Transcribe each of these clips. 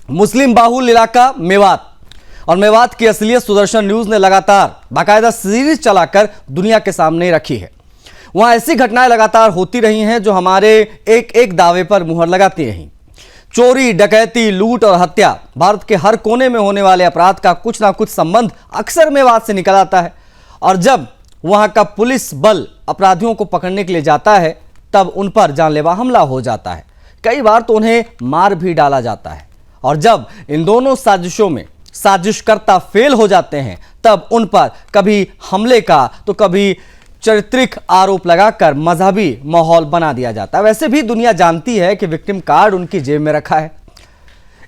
मुस्लिम बाहुल इलाका मेवात, और मेवात की असलियत सुदर्शन न्यूज ने लगातार बाकायदा सीरीज चलाकर दुनिया के सामने रखी है। वहां ऐसी घटनाएं लगातार होती रही हैं जो हमारे एक एक दावे पर मुहर लगाती रहीं। चोरी, डकैती, लूट और हत्या, भारत के हर कोने में होने वाले अपराध का कुछ ना कुछ संबंध अक्सर मेवात से निकल आता है। और जब वहां का पुलिस बल अपराधियों को पकड़ने के लिए जाता है तब उन पर जानलेवा हमला हो जाता है। कई बार तो उन्हें मार भी डाला जाता है। और जब इन दोनों साजिशों में साजिशकर्ता फेल हो जाते हैं तब उन पर कभी हमले का तो कभी चारित्रिक आरोप लगाकर मजहबी माहौल बना दिया जाता है। वैसे भी दुनिया जानती है कि विक्टिम कार्ड उनकी जेब में रखा है।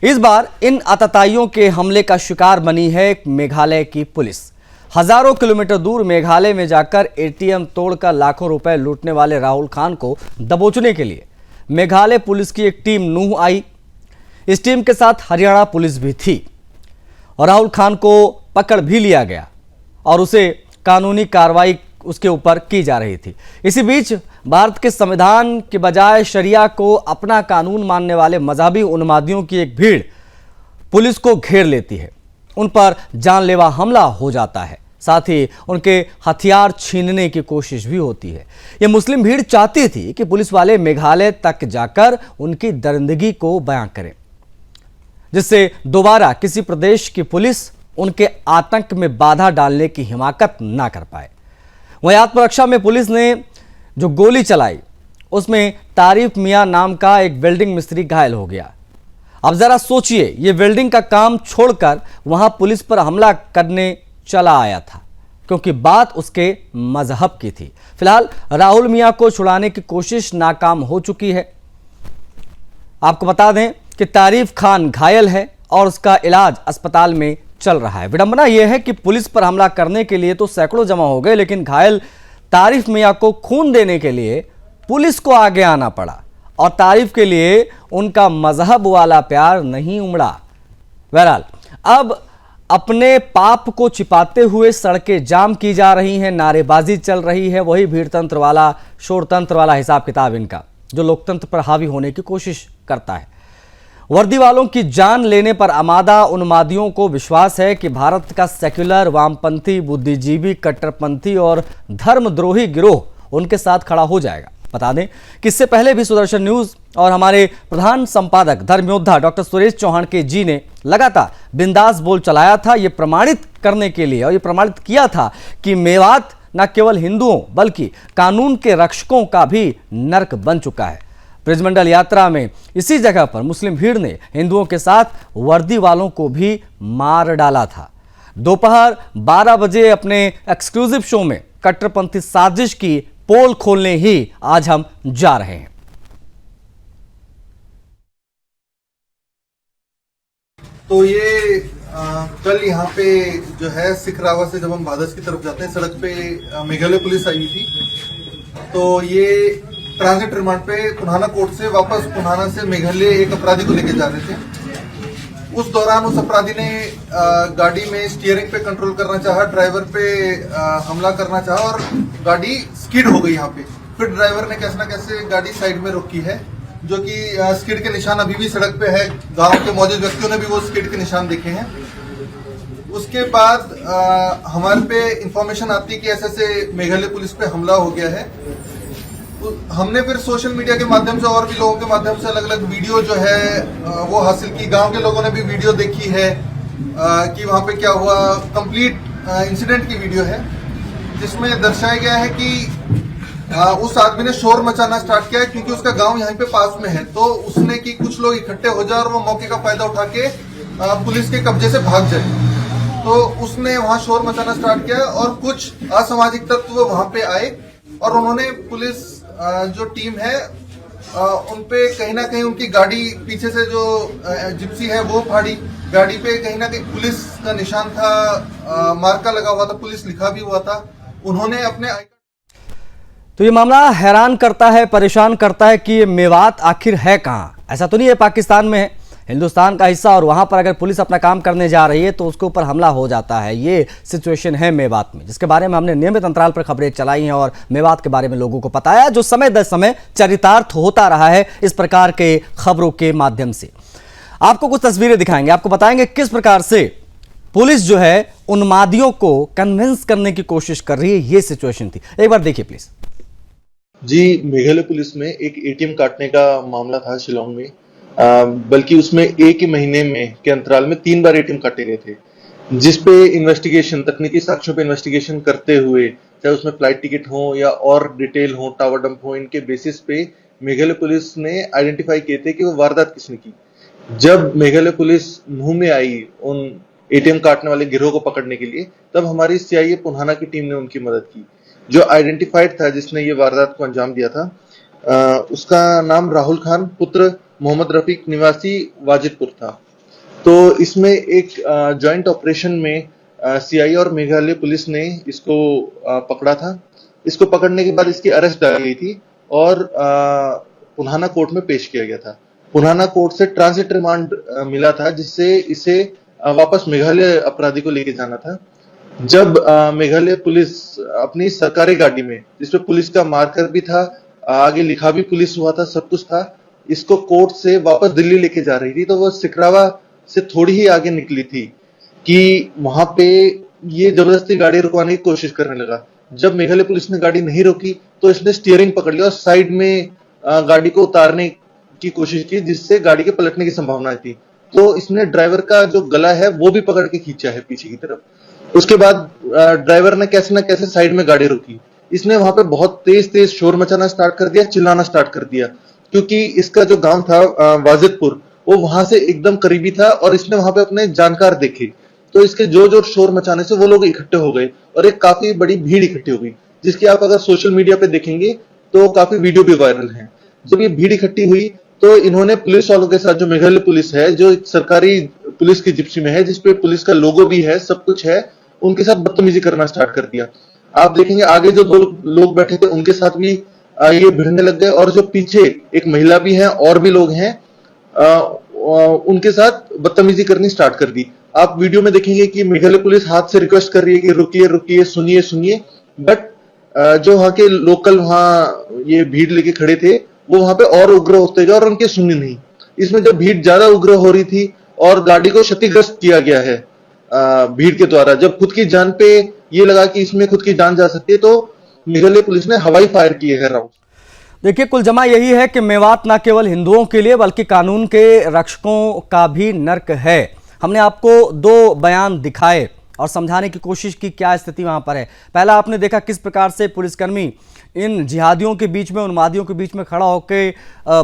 इस बार इन आतताइयों के हमले का शिकार बनी है मेघालय की पुलिस। हजारों किलोमीटर दूर मेघालय में जाकर एटीएम तोड़कर लाखों रुपए लूटने वाले राहुल खान को दबोचने के लिए मेघालय पुलिस की एक टीम नूह आई। इस टीम के साथ हरियाणा पुलिस भी थी और राहुल खान को पकड़ भी लिया गया और उसे कानूनी कार्रवाई उसके ऊपर की जा रही थी। इसी बीच भारत के संविधान के बजाय शरिया को अपना कानून मानने वाले मजहबी उन्मादियों की एक भीड़ पुलिस को घेर लेती है। उन पर जानलेवा हमला हो जाता है, साथ ही उनके हथियार छीनने की कोशिश भी होती है। यह मुस्लिम भीड़ चाहती थी कि पुलिस वाले मेघालय तक जाकर उनकी दरिंदगी को बयां करें, जिससे दोबारा किसी प्रदेश की पुलिस उनके आतंक में बाधा डालने की हिमाकत ना कर पाए। वहीं आत्मरक्षा में पुलिस ने जो गोली चलाई उसमें तारिफ मियां नाम का एक वेल्डिंग मिस्त्री घायल हो गया। अब जरा सोचिए, ये वेल्डिंग का काम छोड़कर वहां पुलिस पर हमला करने चला आया था क्योंकि बात उसके मजहब की थी। फिलहाल राहुल मियां को छुड़ाने की कोशिश नाकाम हो चुकी है। आपको बता दें कि तारिफ खान घायल है और उसका इलाज अस्पताल में चल रहा है। विडंबना यह है कि पुलिस पर हमला करने के लिए तो सैकड़ों जमा हो गए, लेकिन घायल तारिफ मियां को खून देने के लिए पुलिस को आगे आना पड़ा और तारिफ के लिए उनका मजहब वाला प्यार नहीं उमड़ा। बहरहाल अब अपने पाप को छिपाते हुए सड़कें जाम की जा रही हैं, नारेबाजी चल रही है, वही भीड़तंत्र वाला, शोरतंत्र वाला हिसाब किताब इनका, जो लोकतंत्र पर हावी होने की कोशिश करता है। वर्दी वालों की जान लेने पर आमादा उन्मादियों को विश्वास है कि भारत का सेक्युलर, वामपंथी, बुद्धिजीवी, कट्टरपंथी और धर्मद्रोही गिरोह उनके साथ खड़ा हो जाएगा। बता दें कि इससे पहले भी सुदर्शन न्यूज और हमारे प्रधान संपादक धर्मयोद्धा डॉक्टर सुरेश चौहान के जी ने लगातार बिंदास बोल चलाया था, ये प्रमाणित करने के लिए, और ये प्रमाणित किया था कि मेवात न केवल हिंदुओं बल्कि कानून के रक्षकों का भी नर्क बन चुका है। ब्रजमंडल यात्रा में इसी जगह पर मुस्लिम भीड़ ने हिंदुओं के साथ वर्दी वालों को भी मार डाला था। दोपहर 12 बजे अपने एक्सक्लूसिव शो में कट्टरपंथी साजिश की पोल खोलने ही आज हम जा रहे हैं। तो ये कल यहाँ पे जो है सिखरावा से जब हम भादस की तरफ जाते हैं, सड़क पे मेघालय पुलिस आई थी। तो ये ट्रांजिट रिमांड पे कुन्हाना कोर्ट से वापस कुन्हाना से मेघालय एक अपराधी को लेके जा रहे थे। उस दौरान उस अपराधी ने गाड़ी में स्टीयरिंग पे कंट्रोल करना चाहा, ड्राइवर पे हमला करना चाहा और गाड़ी स्किड हो गई यहाँ पे। फिर ड्राइवर ने कैसे न कैसे गाड़ी साइड में रोकी है, जो कि स्किड के निशान अभी भी सड़क पे है। गांव के मौजूद व्यक्तियों ने भी वो स्किड के निशान देखे हैं। उसके बाद हमारे पे इंफॉर्मेशन आती कि ऐसे मेघालय पुलिस पे हमला हो गया है। हमने फिर सोशल मीडिया के माध्यम से और भी लोगों के माध्यम से अलग अलग वीडियो जो है वो हासिल की। गांव के लोगों ने भी वीडियो देखी है कि वहां पे क्या हुआ। कंप्लीट इंसिडेंट की वीडियो है जिसमें दर्शाया गया है कि उस आदमी ने शोर मचाना स्टार्ट किया है क्योंकि उसका गांव यहीं पे पास में है। तो उसने कि कुछ लोग इकट्ठे हो जाए और वो मौके का फायदा उठा के पुलिस के कब्जे से भाग जाए। तो उसने वहां शोर मचाना स्टार्ट किया और कुछ असामाजिक तत्व वहां पे आए और उन्होंने पुलिस जो टीम है उनपे कहीं ना कहीं उनकी गाड़ी पीछे से जो जिप्सी है वो फाड़ी। गाड़ी पे कहीं ना कहीं पुलिस का निशान था, मार्का लगा हुआ था, पुलिस लिखा भी हुआ था। उन्होंने अपने तो ये मामला हैरान करता है, परेशान करता है कि मेवात आखिर है कहाँ। ऐसा तो नहीं है पाकिस्तान में है, हिंदुस्तान का हिस्सा, और वहां पर अगर पुलिस अपना काम करने जा रही है तो उसके ऊपर हमला हो जाता है। ये सिचुएशन है मेवात में, जिसके बारे में हमने नियमित अंतराल पर खबरें चलाई हैं और मेवात के बारे में लोगों को बताया, जो समय दर समय चरितार्थ होता रहा है इस प्रकार के खबरों के माध्यम से। आपको कुछ तस्वीरें दिखाएंगे, आपको बताएंगे किस प्रकार से पुलिस जो है उन्मादियों को कन्विंस करने की कोशिश कर रही है। ये सिचुएशन थी, एक बार देखिए प्लीज। जी, मेघालय पुलिस में एक एटीएम काटने का मामला था शिलोंग में। बल्कि उसमें एक ही महीने में के अंतराल में 3 बार एटीएम काटे गए थे, जिस पे इन्वेस्टिगेशन, तकनीकी साक्ष्यों पे इन्वेस्टिगेशन करते हुए, चाहे उसमें फ्लाइट टिकट हो या और डिटेल हो, टावर डंप हो, इनके बेसिस पे मेघालय पुलिस ने आइडेंटिफाई किए थे कि वो वारदात किसने की। जब मेघालय पुलिस मुंह में आई उन एटीएम काटने वाले गिरोह को पकड़ने के लिए, तब हमारी सीआईए पुन्हाना की टीम ने उनकी मदद की। जो आइडेंटिफाइड था, जिसने ये वारदात को अंजाम दिया था, उसका नाम राहुल खान पुत्र मोहम्मद रफीक निवासी वाजिदपुर था। तो इसमें एक जॉइंट ऑपरेशन में सीआईए और मेघालय पुलिस ने इसको पकड़ा था। इसको पकड़ने के बाद इसकी अरेस्ट डाली गई थी और पुन्हाना कोर्ट में पेश किया गया था। पुन्हाना कोर्ट से ट्रांजिट रिमांड मिला था, जिससे इसे वापस मेघालय अपराधी को लेके जाना था। जब मेघालय पुलिस अपनी सरकारी गाड़ी में, जिसपे पुलिस का मार्कर भी था, आगे लिखा भी पुलिस हुआ था, सब कुछ था, इसको कोर्ट से वापस दिल्ली लेके जा रही थी, तो वो सिकरावा से थोड़ी ही आगे निकली थी कि वहां पे ये जबरदस्ती गाड़ी रुकवाने की कोशिश करने लगा। जब मेघालय पुलिस ने गाड़ी नहीं रोकी तो इसने स्टीयरिंग पकड़ लिया और साइड में गाड़ी को उतारने की कोशिश की, जिससे गाड़ी के पलटने की संभावना थी। तो इसने ड्राइवर का जो गला है वो भी पकड़ के खींचा है पीछे की तरफ। उसके बाद ड्राइवर ने कैसे ना कैसे साइड में गाड़ी रोकी। इसने वहां पे बहुत तेज तेज शोर मचाना स्टार्ट कर दिया, चिल्लाना स्टार्ट कर दिया, क्योंकि इसका जो गांव था वाजिदपुर, वो वहां से एकदम करीबी था और इसने वहां पे अपने जानकार देखे। तो इसके जोर जोर शोर मचाने से वो लोग इकट्ठे हो गए और एक काफी बड़ी भीड़ इकट्ठी हो गई, जिसकी आप अगर सोशल मीडिया पे देखेंगे तो काफी वीडियो भी वायरल है। जब ये भीड़ इकट्ठी हुई तो इन्होंने पुलिस वालों के साथ, जो मेघालय पुलिस है, जो सरकारी पुलिस की जिप्सी में है, जिसपे पुलिस का लोगो भी है, सब कुछ है, उनके साथ बदतमीजी करना स्टार्ट कर दिया। आप देखेंगे आगे जो 2 लोग बैठे थे उनके साथ भी ये भिड़ने लग गए और जो पीछे एक महिला भी है और भी लोग हैं, उनके साथ बदतमीजी करनी स्टार्ट कर दी। आप वीडियो में देखेंगे कि मेघालय पुलिस हाथ से रिक्वेस्ट कर रही है कि रुकिए रुकिए, सुनिए सुनिए, बट जो वहां के लोकल वहां ये भीड़ लेके खड़े थे, वो वहां पे और उग्र होते गए और उनकी सुनी नहीं। इसमें जब भीड़ ज्यादा उग्र हो रही थी और गाड़ी को क्षतिग्रस्त किया गया है भीड़ के द्वारा, जब खुद की जान पे ये लगा कि इसमें खुद की जान जा सकती है, तो मेघालय पुलिस ने हवाई फायर किए हैं राउंड। देखिए, कुल जमा यही है कि मेवात न केवल हिंदुओं के लिए बल्कि कानून के रक्षकों का भी नर्क है। हमने आपको 2 बयान दिखाए और समझाने की कोशिश की क्या स्थिति वहां पर है। पहला आपने देखा किस प्रकार से पुलिसकर्मी इन जिहादियों के बीच में, उन्मादियों के बीच में खड़ा होकर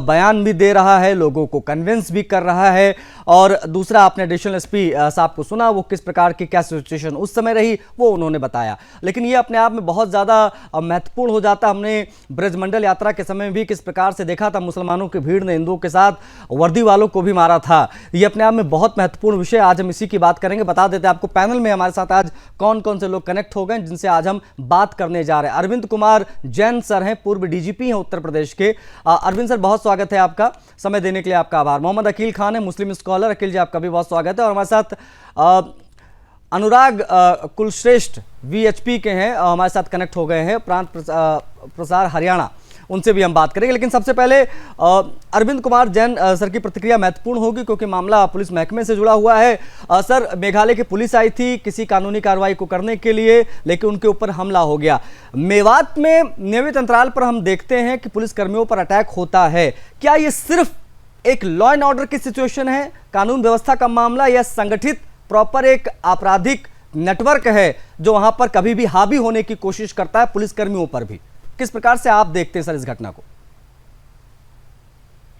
बयान भी दे रहा है, लोगों को कन्विंस भी कर रहा है। और दूसरा आपने एडिशनल एसपी साहब को सुना, वो किस प्रकार की क्या सिचुएशन उस समय रही वो उन्होंने बताया। लेकिन ये अपने आप में बहुत ज़्यादा महत्वपूर्ण हो जाता। हमने ब्रजमंडल यात्रा के समय में भी किस प्रकार से देखा था, मुसलमानों की भीड़ ने हिंदुओं के साथ वर्दी वालों को भी मारा था। ये अपने आप में बहुत महत्वपूर्ण विषय, आज हम इसी की बात करेंगे। बता देते हैं आपको पैनल में हमारे साथ आज कौन कौन से लोग कनेक्ट हो गए जिनसे आज हम बात करने जा रहे हैं। अरविंद कुमार जैन सर हैं, पूर्व डीजीपी हैं उत्तर प्रदेश के। अरविंद सर, बहुत स्वागत है आपका, समय देने के लिए आपका आभार। मोहम्मद अकील खान है, मुस्लिम स्कॉलर। अकील जी, आपका भी बहुत स्वागत है। और हमारे साथ अनुराग कुलश्रेष्ठ वीएचपी के हैं, हमारे साथ कनेक्ट हो गए हैं, प्रांत प्रसार हरियाणा, उनसे भी हम बात करेंगे। लेकिन सबसे पहले अरविंद कुमार जैन सर की प्रतिक्रिया महत्वपूर्ण होगी क्योंकि मामला पुलिस महकमे से जुड़ा हुआ है। सर, मेघालय की पुलिस आई थी किसी कानूनी कार्रवाई को करने के लिए, लेकिन उनके ऊपर हमला हो गया। मेवात में नियमित अंतराल पर हम देखते हैं कि पुलिस कर्मियों पर अटैक होता है। क्या ये सिर्फ एक लॉ एंड ऑर्डर की सिचुएशन है, कानून व्यवस्था का मामला, या संगठित प्रॉपर एक आपराधिक नेटवर्क है जो वहां पर कभी भी हावी होने की कोशिश करता है पुलिस कर्मियों पर भी? किस प्रकार से आप देखते हैं सर इस घटना को?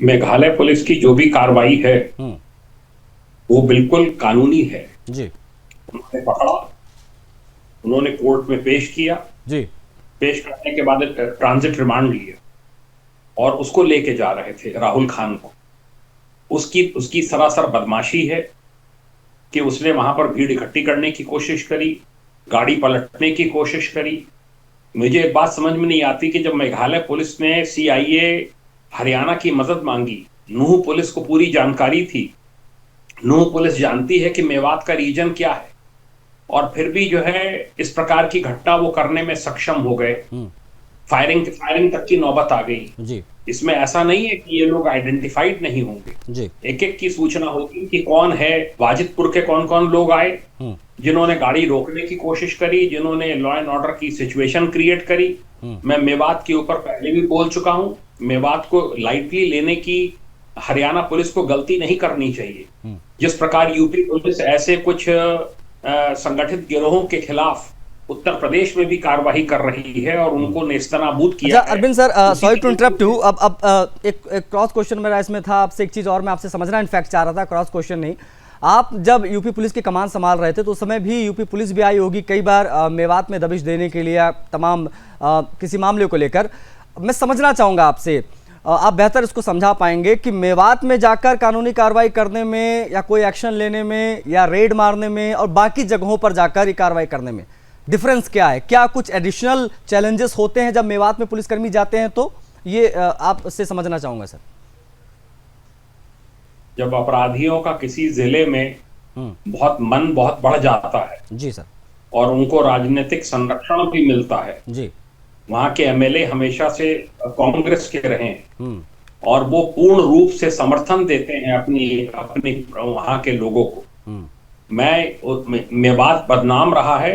मेघालय पुलिस की जो भी कार्रवाई है वो बिल्कुल कानूनी है जी। उन्होंने पकड़ा, उन्होंने कोर्ट में पेश किया जी। पेश करने के बाद ट्रांजिट रिमांड लिया और उसको लेके जा रहे थे राहुल खान को। उसकी सरासर बदमाशी है कि उसने वहां पर भीड़ इकट्ठी करने की कोशिश करी, गाड़ी पलटने की कोशिश करी। मुझे एक बात समझ में नहीं आती कि जब मेघालय पुलिस ने सीआईए हरियाणा की मदद मांगी, नूह पुलिस को पूरी जानकारी थी, नूह पुलिस जानती है कि मेवात का रीजन क्या है, और फिर भी जो है इस प्रकार की घटना वो करने में सक्षम हो गए। फायरिंग तक की नौबत आ गई। जी। इसमें ऐसा नहीं है कि ये लोग आइडेंटिफाइड नहीं होंगे जी। एक एक की सूचना होगी कि कौन है। वाजिदपुर के कौन कौन लोग आए जिन्होंने गाड़ी रोकने की कोशिश करी, जिन्होंने लॉ एंड ऑर्डर की सिचुएशन क्रिएट करी। मैं मेवात के ऊपर पहले भी बोल चुका हूं, मेवात को लाइटली लेने की हरियाणा पुलिस को गलती नहीं करनी चाहिए। जिस प्रकार यूपी पुलिस ऐसे कुछ संगठित गिरोहों के खिलाफ उत्तर प्रदेश में भी कार्रवाई कर रही है और उनको नेस्तनाबूद किया अच्छा Arvind sir, sorry to interrupt you. अब एक क्रॉस क्वेश्चन मेरा इसमें था आपसे, एक चीज और मैं आपसे समझना इनफैक्ट चाह रहा था, क्रॉस क्वेश्चन नहीं। आप जब यूपी पुलिस की कमान संभाल रहे थे तो उस समय भी यूपी पुलिस भी आई होगी कई बार मेवात में दबिश देने के लिए तमाम किसी मामले को लेकर। मैं समझना चाहूँगा आपसे, आप बेहतर इसको समझा पाएंगे कि मेवात में जाकर कानूनी कार्रवाई करने में या कोई एक्शन लेने में या रेड मारने में और बाकी जगहों पर जाकर ये कार्रवाई करने में डिफरेंस क्या है? क्या कुछ एडिशनल चैलेंजेस होते हैं जब मेवात में पुलिसकर्मी जाते हैं? तो ये आप इससे समझना चाहूँगा सर। जब अपराधियों का किसी जिले में बहुत बढ़ जाता है जी सर, और उनको राजनीतिक संरक्षण भी मिलता है जी, वहां के एमएलए हमेशा से कांग्रेस के रहे हैं और वो पूर्ण रूप से समर्थन देते हैं अपनी वहां के लोगों को। मेवात बदनाम रहा है।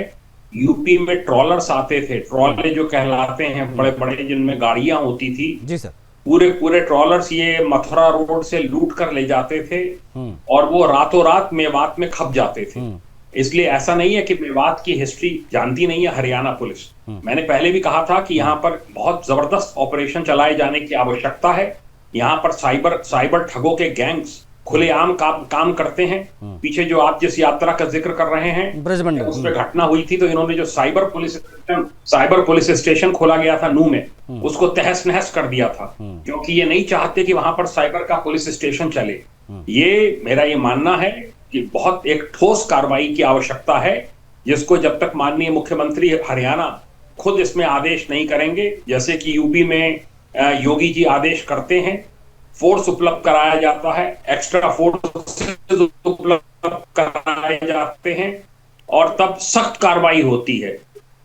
यूपी में ट्रॉलर्स आते थे, ट्रॉले जो कहलाते हैं बड़े बड़े, जिनमें गाड़ियां होती थी जी सर, पूरे ट्रॉलर्स ये मथुरा रोड से लूट कर ले जाते थे और वो रातों रात मेवात में खप जाते थे। इसलिए ऐसा नहीं है कि मेवात की हिस्ट्री जानती नहीं है हरियाणा पुलिस। मैंने पहले भी कहा था कि यहाँ पर बहुत जबरदस्त ऑपरेशन चलाए जाने की आवश्यकता है। यहाँ पर साइबर ठगों के गैंग्स खुलेआम काम करते हैं। पीछे जो आप जिस यात्रा का जिक्र कर रहे हैं उस पर घटना हुई थी, तो इन्होंने जो साइबर पुलिस स्टेशन खोला गया था नू में, उसको तहस नहस कर दिया था, क्योंकि ये नहीं चाहते कि वहां पर साइबर का पुलिस स्टेशन चले। ये मेरा ये मानना है कि बहुत एक ठोस कार्रवाई की आवश्यकता है, जिसको जब तक माननीय मुख्यमंत्री हरियाणा खुद इसमें आदेश नहीं करेंगे, जैसे कि यूपी में योगी जी आदेश करते हैं, फोर्स उपलब्ध कराया जाता है, एक्स्ट्रा फोर्स उपलब्ध कराए जाते हैं और तब सख्त कार्रवाई होती है।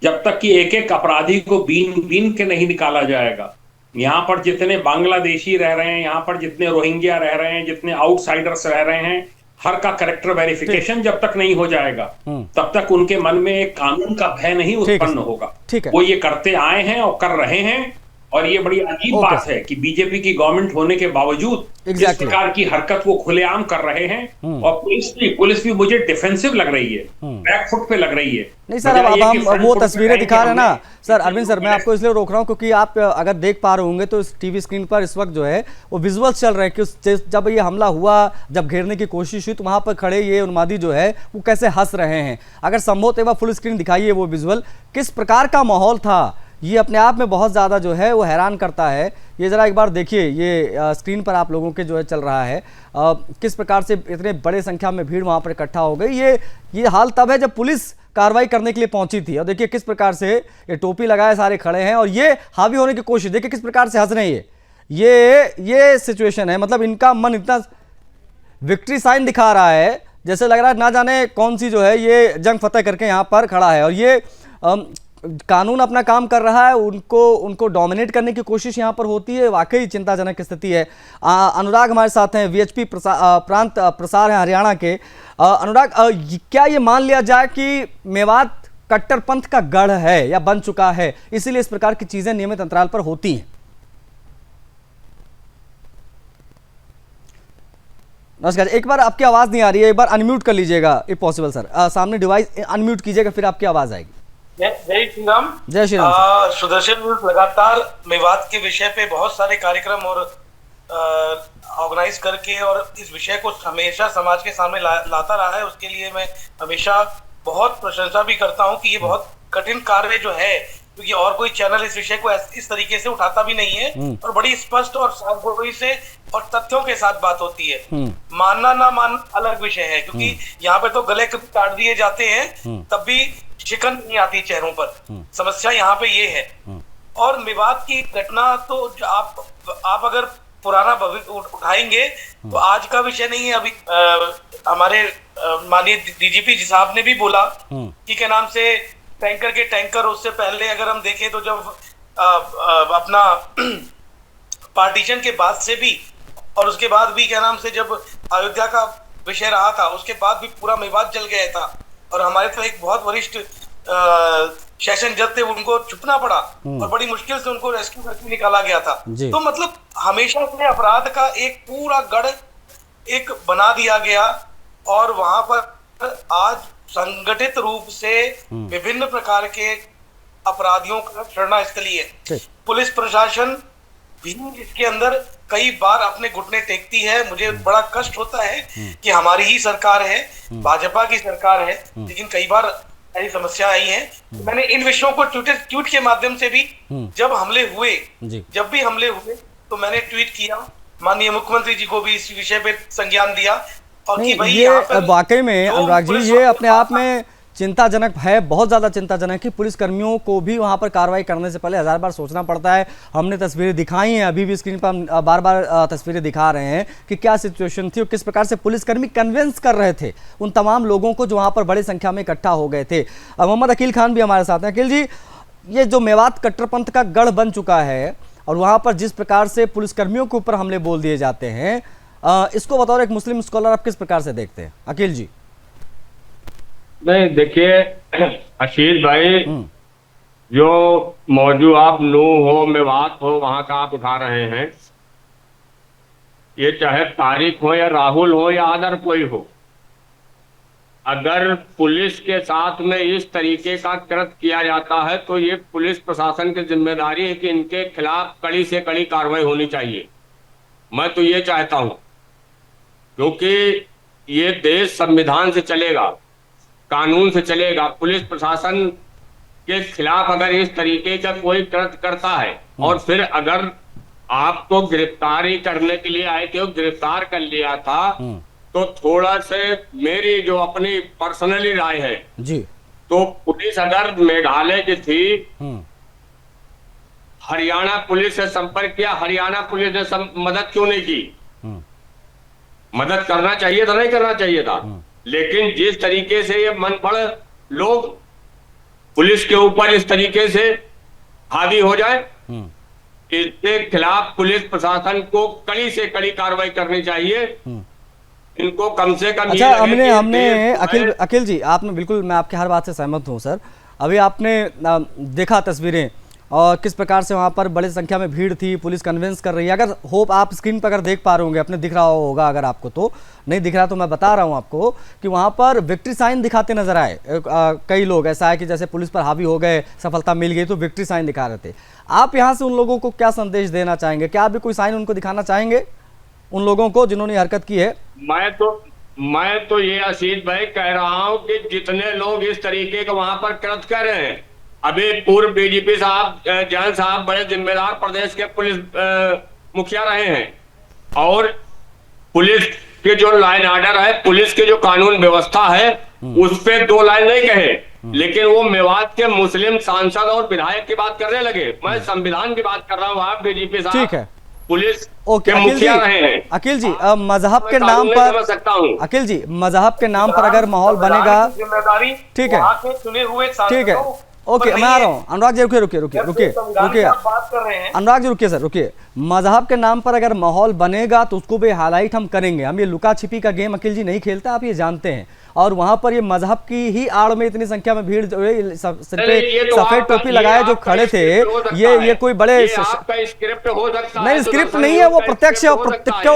जब तक कि एक एक अपराधी को बीन के नहीं निकाला जाएगा। यहाँ पर जितने बांग्लादेशी रह रहे हैं, यहाँ पर जितने रोहिंग्या रह रहे हैं, जितने आउटसाइडर्स रह रहे हैं, हर का कैरेक्टर वेरिफिकेशन जब तक नहीं हो जाएगा तब तक उनके मन में एक कानून का भय नहीं उत्पन्न होगा। वो ये करते आए हैं और कर रहे हैं, और ये बड़ी अजीब बात है कि बीजेपी की गवर्नमेंट होने के बावजूद इस प्रकार की हरकत वो खुलेआम कर रहे हैं। और पुलिस भी मुझे डिफेंसिव लग रही है, बैक फुट पे लग रही है। नहीं सर, अब हम वो तस्वीरें दिखा रहे हैं ना सर। अरविंद सर, मैं आपको इसलिए रोक रहा हूँ क्योंकि आप अगर देख पा रहे होंगे तो इस टीवी स्क्रीन पर इस वक्त जो है वो विजुअल्स चल रहे हैं कि जब ये हमला हुआ, जब घेरने की कोशिश हुई, तो वहां पर खड़े ये उन्मादी जो है वो कैसे हंस रहे हैं। अगर संभव तो एक बार फुल स्क्रीन दिखाइए वो विजुअल, किस प्रकार का माहौल था। ये अपने आप में बहुत ज़्यादा जो है वो हैरान करता है। ये ज़रा एक बार देखिए, ये स्क्रीन पर आप लोगों के जो है चल रहा है, किस प्रकार से इतने बड़े संख्या में भीड़ वहाँ पर इकट्ठा हो गई। ये हाल तब है जब पुलिस कार्रवाई करने के लिए पहुंची थी। और देखिए किस प्रकार से ये टोपी लगाए सारे खड़े हैं और ये हावी होने की कोशिश, देखिए किस प्रकार से हंस रहे हैं। ये सिचुएशन है, मतलब इनका मन इतना विक्ट्री साइन दिखा रहा है जैसे लग रहा है ना जाने कौन सी जो है ये जंग फतेह करके यहाँ पर खड़ा है। और ये कानून अपना काम कर रहा है, उनको डोमिनेट करने की कोशिश यहाँ पर होती है। वाकई चिंताजनक स्थिति है। अनुराग हमारे साथ हैं, वीएचपी प्रांत प्रसार हैं हरियाणा के। अनुराग, क्या ये मान लिया जाए कि मेवात कट्टरपंथ का गढ़ है या बन चुका है, इसीलिए इस प्रकार की चीजें नियमित अंतराल पर होती हैं? नमस्कार, एक बार आपकी आवाज नहीं आ रही है, एक बार अनम्यूट कर लीजिएगा इफ पॉसिबल सर। सामने डिवाइस अनम्यूट कीजिएगा, फिर आपकी आवाज आएगी। जय श्री राम। जय श्री राम। सुदर्शन न्यूज लगातार मेवात के विषय पे बहुत सारे कार्यक्रम और ऑर्गेनाइज करके और इस विषय को हमेशा समाज के सामने लाता रहा है। उसके लिए मैं हमेशा बहुत प्रशंसा भी करता हूं कि ये बहुत कठिन कार्य जो है, क्योंकि और कोई चैनल इस विषय को इस तरीके से उठाता भी नहीं है और बड़ी स्पष्ट और सावधानी से और तथ्यों के साथ बात होती है। मानना ना मानना अलग विषय है, क्योंकि यहाँ पे तो गले काट दिए जाते हैं तब भी शिकन नहीं आती चेहरों पर। समस्या यहाँ पे ये है। और मेवात की घटना तो आप अगर पुराना भविष्य उठाएंगे तो आज का विषय नहीं है। अभी हमारे माननीय डीजीपी जी साहब ने भी बोला कि के नाम से टैंकर के टैंकर, उससे पहले अगर हम देखें तो जब अपना पार्टीशन के बाद से भी और उसके बाद भी क्या नाम से जब अयोध्या का विषय रहा था उसके बाद भी पूरा मेवात जल गया था और हमारे तो एक बहुत वरिष्ठ सेशन जज थे, उनको छुपना पड़ा और बड़ी मुश्किल से उनको रेस्क्यू करके निकाला गया था। तो मतलब हमेशा से अपराध का एक पूरा गढ़ एक बना दिया गया और वहां पर आज संगठित रूप से विभिन्न प्रकार के अपराधियों का शरणा स्थली है। पुलिस प्रशासन भी इसके अंदर कई बार अपने घुटने टेकती है। मुझे बड़ा कष्ट होता है कि हमारी ही सरकार है, भाजपा की सरकार है, लेकिन कई बार ऐसी समस्या आई है। तो मैंने इन विषयों को ट्वीट के माध्यम से भी जब भी हमले हुए तो मैंने ट्वीट किया, माननीय मुख्यमंत्री जी को भी इस विषय पे संज्ञान दिया और कि भाई ये वाकई में अनुराग जी ये अपने आप में चिंताजनक है, बहुत ज़्यादा चिंताजनक है। पुलिस कर्मियों को भी वहां पर कार्रवाई करने से पहले हजार बार सोचना पड़ता है। हमने तस्वीरें दिखाई हैं, अभी भी स्क्रीन पर हम बार बार तस्वीरें दिखा रहे हैं कि क्या सिचुएशन थी और किस प्रकार से पुलिसकर्मी कन्विंस कर रहे थे उन तमाम लोगों को जो वहां पर बड़ी संख्या में इकट्ठा हो गए थे। मोहम्मद अकील खान भी हमारे साथ हैं। अकील जी, ये जो मेवात कट्टरपंथ का गढ़ बन चुका है और वहां पर जिस प्रकार से पुलिसकर्मियों के ऊपर हमले बोल दिए जाते हैं, इसको बतौर एक मुस्लिम स्कॉलर आप किस प्रकार से देखते हैं? अकील जी। नहीं, देखिए आशीष भाई, जो मौजूद आप नूह हो, मेवात हो, वहां का आप उठा रहे हैं, ये चाहे तारिक हो या राहुल हो या अदर कोई हो, अगर पुलिस के साथ में इस तरीके का कृत्य किया जाता है तो ये पुलिस प्रशासन की जिम्मेदारी है कि इनके खिलाफ कड़ी से कड़ी कार्रवाई होनी चाहिए। मैं तो ये चाहता हूं, क्योंकि ये देश संविधान से चलेगा, कानून से चलेगा। पुलिस प्रशासन के खिलाफ अगर इस तरीके का कोई कृत्य करता है और फिर अगर आपको गिरफ्तारी करने के लिए आए थे, गिरफ्तार कर लिया था, तो थोड़ा से मेरी जो अपनी पर्सनली राय है जी, तो पुलिस अगर मेघालय की थी, हरियाणा पुलिस से संपर्क किया, हरियाणा पुलिस ने मदद क्यों नहीं की? मदद करना चाहिए था, नहीं करना चाहिए था। लेकिन जिस तरीके से ये मनपढ़ लोग पुलिस के ऊपर इस तरीके से हावी हो जाए, इसके खिलाफ पुलिस प्रशासन को कड़ी से कड़ी कार्रवाई करनी चाहिए। इनको कम से कम। अच्छा, हमने अखिल जी, आपने बिल्कुल, मैं आपकी हर बात से सहमत हूँ सर। अभी आपने देखा तस्वीरें और किस प्रकार से वहाँ पर बड़ी संख्या में भीड़ थी, पुलिस कन्विंस कर रही है। अगर होप आप स्क्रीन पर अगर देख पा रहे होंगे, अपने दिख रहा होगा, अगर आपको तो नहीं दिख रहा तो मैं बता रहा हूँ आपको कि वहाँ पर विक्ट्री साइन दिखाते नजर आए कई लोग। ऐसा है कि जैसे पुलिस पर हावी हो गए, सफलता मिल गई तो विक्ट्री साइन दिखा रहे थे। आप यहाँ से उन लोगों को क्या संदेश देना चाहेंगे? क्या आप भी कोई साइन उनको दिखाना चाहेंगे, उन लोगों को जिन्होंने हरकत की है? मैं तो ये आशीष भाई कह रहा हूँ कि जितने लोग इस तरीके का वहां पर कृत्य कर रहे हैं, अभी पूर्व डीजीपी साहब, जैन साहब बड़े जिम्मेदार प्रदेश के पुलिस मुखिया रहे हैं, और पुलिस के जो लाइन ऑर्डर है, पुलिस के जो कानून व्यवस्था है, उस पे दो लाइन नहीं कहे, लेकिन वो मेवात के मुस्लिम सांसद और विधायक की बात करने लगे। मैं संविधान की बात कर रहा हूँ, आप डीजीपी साहब, ठीक है, पुलिस के मुखिया रहे हैं। अकील जी, मजहब के नाम पर, अकील जी, मजहब के नाम पर अगर माहौल बनेगा, ठीक है, ठीक है, ओके, मैं आ रहा हूँ। अनुराग जी रुकिए, अनुराग जी रुकिए सर, रुकिए। मजहब के नाम पर अगर माहौल बनेगा तो उसको भी हाईलाइट हम करेंगे। हम ये लुका छिपी का गेम अकील जी नहीं खेलते, आप ये जानते हैं। और वहां पर ये मजहब की ही आड़ में इतनी संख्या में भीड़, सिर पे सफेद टोपी लगाए जो खड़े थे, ये कोई बड़े नहीं, स्क्रिप्ट नहीं है, वो प्रत्यक्ष है।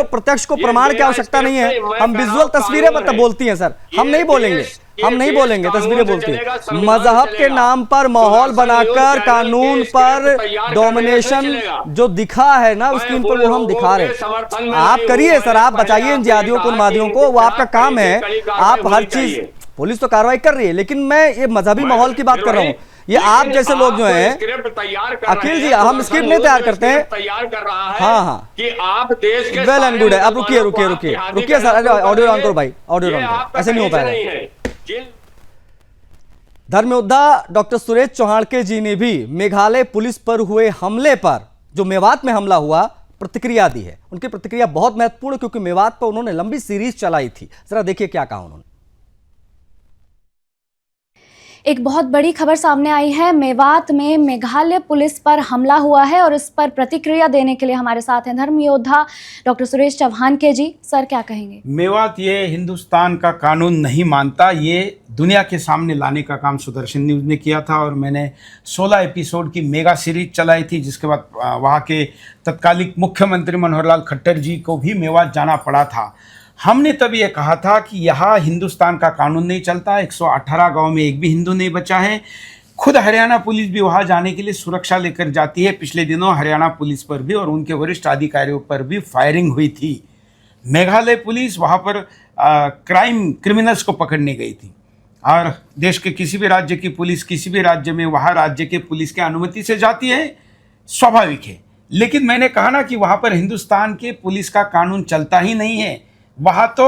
प्रत्यक्ष को प्रमाण की आवश्यकता नहीं है, हम विजुअल तस्वीरें मतलब बोलती हैं सर, हम नहीं बोलेंगे, तस्वीरें बोलती हैं। मजहब के नाम पर माहौल बनाकर कानून पर डोमिनेशन जो दिखा है ना स्क्रीन पर, वो हम दिखा रहे हैं। आप करिए सर, आप बचाइए इन जिहादियों को, उन्मादियों को, वो आपका काम है। आप हर चीज, पुलिस तो कार्रवाई कर रही है, लेकिन मैं ये मजहबी माहौल की बात कर रहा हूँ। ये आप जैसे लोग जो हैं, अखिल जी, हम स्क्रिप्ट नहीं तैयार करते हैं, तैयार कर रहा है हाँ, कि आप देश के वेल एंड गुड है। अब रुकिए सर, ऑडियो ऑन करो भाई, ऑडियो ऑन करो, ऐसे नहीं हो पाएगा। धर्मयोद्धा डॉक्टर सुरेश चौहाड़के जी ने भी मेघालय पुलिस पर हुए हमले पर, जो मेवात में हमला हुआ, प्रतिक्रिया दी है। उनकी प्रतिक्रिया बहुत महत्वपूर्ण, क्योंकि मेवात पर उन्होंने लंबी सीरीज चलाई थी। जरा देखिए क्या कहा उन्होंने। एक बहुत बड़ी खबर सामने आई है। मेवात में मेघालय पुलिस पर हमला हुआ है और इस पर प्रतिक्रिया देने के लिए हमारे साथ हैं धर्म योद्धा डॉक्टर सुरेश चौहान के जी। सर क्या कहेंगे? मेवात ये हिंदुस्तान का कानून नहीं मानता, ये दुनिया के सामने लाने का काम सुदर्शन न्यूज़ ने किया था और मैंने 16 एपिसोड की मेगा सीरीज चलाई थी, जिसके बाद वहाँ के तत्कालिक मुख्यमंत्री मनोहर लाल खट्टर जी को भी मेवात जाना पड़ा था। हमने तब ये कहा था कि यहाँ हिंदुस्तान का कानून नहीं चलता, 118 गांव में एक भी हिंदू नहीं बचा है। खुद हरियाणा पुलिस भी वहाँ जाने के लिए सुरक्षा लेकर जाती है। पिछले दिनों हरियाणा पुलिस पर भी और उनके वरिष्ठ अधिकारियों पर भी फायरिंग हुई थी। मेघालय पुलिस वहाँ पर क्रिमिनल्स को पकड़ने गई थी और देश के किसी भी राज्य की पुलिस किसी भी राज्य में वहाँ राज्य के पुलिस की अनुमति से जाती है, स्वाभाविक है। लेकिन मैंने कहा ना कि वहाँ पर हिंदुस्तान के पुलिस का कानून चलता ही नहीं है, वहाँ तो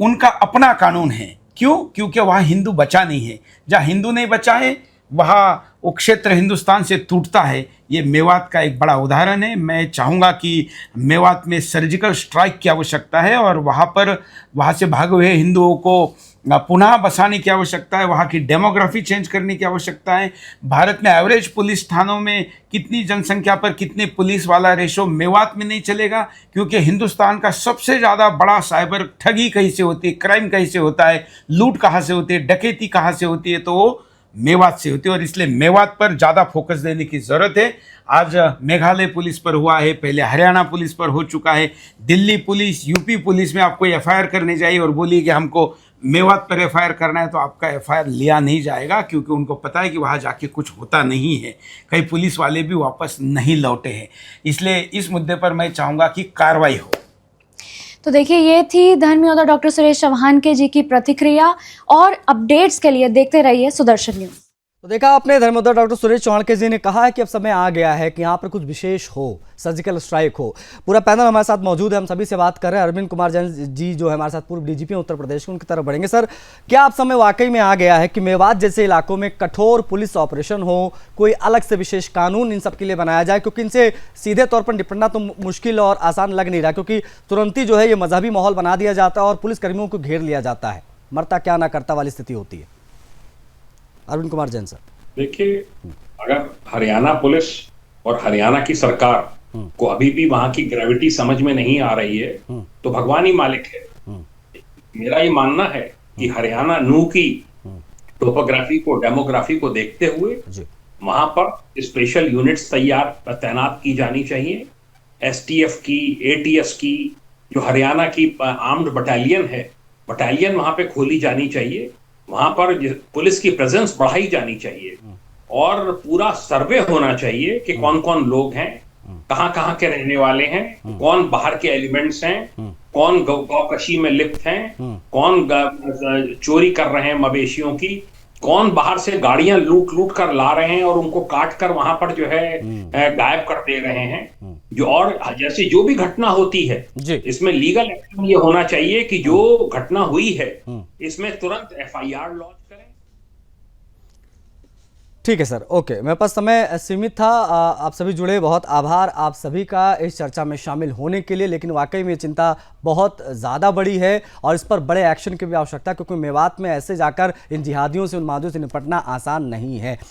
उनका अपना कानून है। क्यों? क्योंकि वहाँ हिंदू बचा नहीं है। जहाँ हिंदू नहीं बचा है वहाँ वो क्षेत्र हिंदुस्तान से टूटता है। ये मेवात का एक बड़ा उदाहरण है। मैं चाहूँगा कि मेवात में सर्जिकल स्ट्राइक की आवश्यकता है और वहाँ से भागे हुए हिंदुओं को पुनः बसाने की आवश्यकता है। वहाँ की डेमोग्राफी चेंज करने की आवश्यकता है। भारत में एवरेज पुलिस थानों में कितनी जनसंख्या पर कितने पुलिस वाला रेशो मेवात में नहीं चलेगा, क्योंकि हिंदुस्तान का सबसे ज़्यादा बड़ा साइबर ठगी कहीं से होती है, क्राइम कहीं से होता है, लूट कहाँ से होती है, डकैती कहाँ से होती है, तो वो मेवात से होती है। और इसलिए मेवात पर ज़्यादा फोकस देने की ज़रूरत है। आज मेघालय पुलिस पर हुआ है, पहले हरियाणा पुलिस पर हो चुका है, दिल्ली पुलिस, यूपी पुलिस में आपको एफआईआर करने जाइए और बोलिए कि हमको मेवात पर एफआईआर करना है, तो आपका एफआईआर लिया नहीं जाएगा, क्योंकि उनको पता है कि वहाँ जाके कुछ होता नहीं है। कई पुलिस वाले भी वापस नहीं लौटे हैं। इसलिए इस मुद्दे पर मैं चाहूँगा कि कार्रवाई हो। तो देखिए, ये थी धर्म योद्धा डॉक्टर सुरेश चौहान के जी की प्रतिक्रिया। और अपडेट्स के लिए देखते रहिए सुदर्शन न्यूज़। तो देखा आपने, धर्म योद्धा डॉक्टर सुरेश चौहान के जी ने कहा है कि अब समय आ गया है कि यहाँ पर कुछ विशेष हो, सर्जिकल स्ट्राइक हो। पूरा पैनल हमारे साथ मौजूद है, हम सभी से बात कर रहे हैं। अरविंद कुमार जैन जी जो है हमारे साथ पूर्व डीजीपी उत्तर प्रदेश के, उनकी तरफ बढ़ेंगे। सर, क्या अब समय वाकई में आ गया है कि मेवात जैसे इलाकों में कठोर पुलिस ऑपरेशन हो, कोई अलग से विशेष कानून इन सब के लिए बनाया जाए? क्योंकि इनसे सीधे तौर पर निपटना तो मुश्किल और आसान लग नहीं रहा, क्योंकि तुरंत ही जो है ये मजहबी माहौल बना दिया जाता है और पुलिसकर्मियों को घेर लिया जाता है, मरता क्या ना करता वाली स्थिति होती है। अरविंद कुमार जैन सर। देखिए, अगर हरियाणा पुलिस और हरियाणा की सरकार को अभी भी वहां की ग्रेविटी समझ में नहीं आ रही है, तो भगवान ही मालिक है। मेरा ये मानना है कि हरियाणा नू की टोपोग्राफी को, डेमोग्राफी को देखते हुए वहां पर स्पेशल यूनिट्स तैनात की जानी चाहिए। एसटीएफ की, एटीएस की, जो हरियाणा की आर्म्ड बटालियन है, बटालियन वहां पे खोली जानी चाहिए। वहां पर पुलिस की प्रेजेंस बढ़ाई जानी चाहिए और पूरा सर्वे होना चाहिए कि कौन कौन लोग हैं, कहाँ के रहने वाले हैं, कौन बाहर के एलिमेंट्स हैं, कौन गौकशी में लिप्त हैं, कौन चोरी कर रहे हैं मवेशियों की, कौन बाहर से गाड़ियां लूट कर ला रहे हैं और उनको काट कर वहां पर जो है गायब कर दे रहे हैं। जो और जैसे जो भी घटना होती है इसमें लीगल एक्शन ये होना चाहिए कि जो घटना हुई है इसमें तुरंत एफआईआर लॉन्च करें। ठीक है सर, ओके। मेरे पास समय सीमित था। आप सभी जुड़े, बहुत आभार आप सभी का इस चर्चा में शामिल होने के लिए। लेकिन वाकई में चिंता बहुत ज़्यादा बड़ी है और इस पर बड़े एक्शन की भी आवश्यकता है, क्योंकि मेवात में ऐसे जाकर इन जिहादियों से, उन्मादियों से निपटना आसान नहीं है।